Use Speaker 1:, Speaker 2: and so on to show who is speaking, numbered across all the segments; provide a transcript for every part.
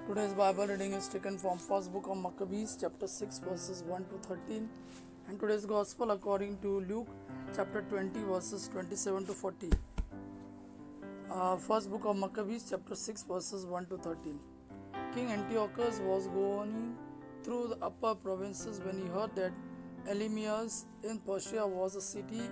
Speaker 1: Today's Bible reading is taken from first book of Maccabees, chapter 6, verses 1 to 13, and today's Gospel according to Luke, chapter 20, verses 27 to 40. First book of Maccabees, chapter 6, verses 1 to 13. King Antiochus was going through the upper provinces when he heard that Elymius in Persia was a city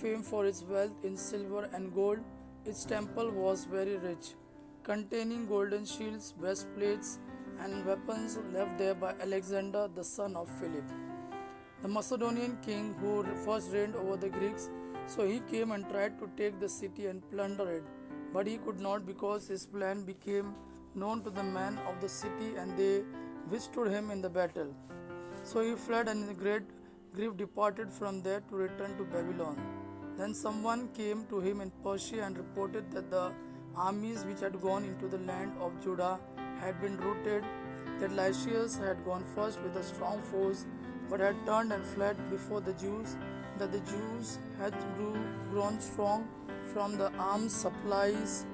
Speaker 1: famed for its wealth in silver and gold. Its temple was very rich, containing golden shields, breastplates, and weapons left there by Alexander, the son of Philip, the Macedonian king who first reigned over the Greeks. So he came and tried to take the city and plunder it, but he could not because his plan became known to the men of the city and they withstood him in the battle. So he fled and in great grief departed from there to return to Babylon. Then someone came to him in Persia and reported that the armies which had gone into the land of Judah had been routed, that Lysias had gone first with a strong force but had turned and fled before the Jews, that the Jews had grown strong from the arms supplies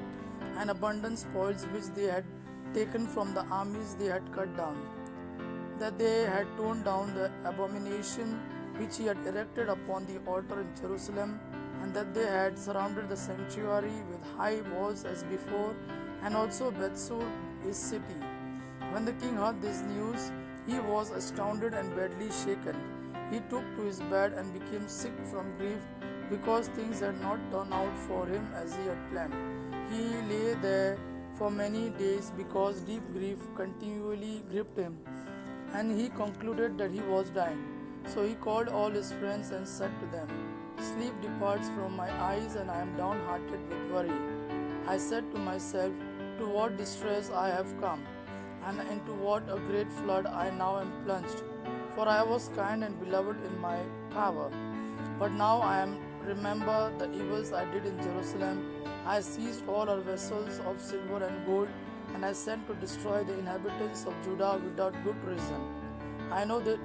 Speaker 1: and abundant spoils which they had taken from the armies they had cut down, that they had torn down the abomination which he had erected upon the altar in Jerusalem, and that they had surrounded the sanctuary with high walls as before, and also Bethsur his city. When the king heard this news, he was astounded and badly shaken. He took to his bed and became sick from grief because things had not turned out for him as he had planned. He lay there for many days because deep grief continually gripped him, and he concluded that he was dying. So he called all his friends and said to them, "Sleep departs from my eyes, and I am downhearted with worry. I said to myself, to what distress I have come, and into what a great flood I now am plunged. For I was kind and beloved in my power. But now I am remember the evils I did in Jerusalem. I seized all our vessels of silver and gold, and I sent to destroy the inhabitants of Judah without good reason. I know that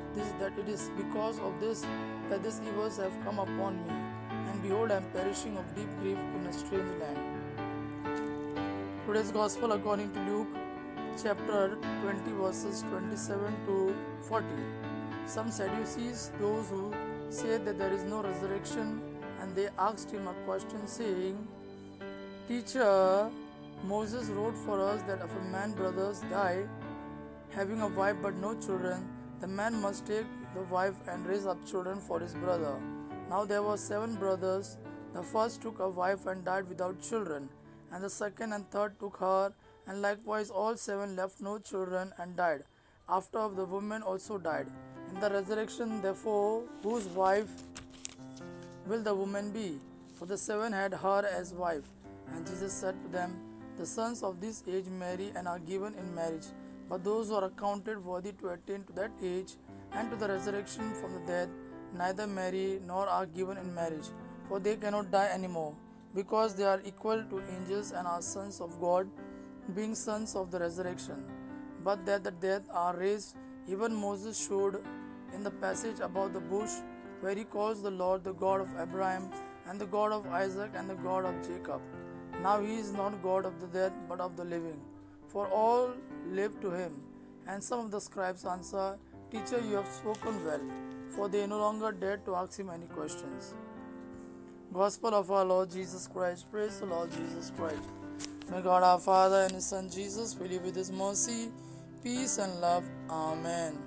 Speaker 1: it is because of this that these evils have come upon me, and behold, I am perishing of deep grief in a strange land." Today's Gospel according to Luke, chapter 20, verses 27 to 40. Some Sadducees, those who say that there is no resurrection, and they asked him a question, saying, "Teacher, Moses wrote for us that if a man's brothers die, having a wife but no children, the man must take the wife and raise up children for his brother. Now there were 7 brothers. The first took a wife and died without children, and the second and third took her, and likewise all 7 left no children and died. After the woman also died. In the resurrection, therefore, whose wife will the woman be? For the 7 had her as wife." And Jesus said to them, "The sons of this age marry and are given in marriage, but those who are accounted worthy to attain to that age and to the resurrection from the dead neither marry nor are given in marriage, for they cannot die anymore, because they are equal to angels and are sons of God, being sons of the resurrection. But that the dead are raised, even Moses showed in the passage about the bush, where he calls the Lord the God of Abraham and the God of Isaac and the God of Jacob. Now he is not God of the dead, but of the living, for all live to him." And some of the scribes answered, "Teacher, you have spoken well," for they no longer dared to ask him any questions. Gospel of our Lord Jesus Christ. Praise the Lord Jesus Christ. May God our Father and His Son Jesus fill you with His mercy, peace and love. Amen.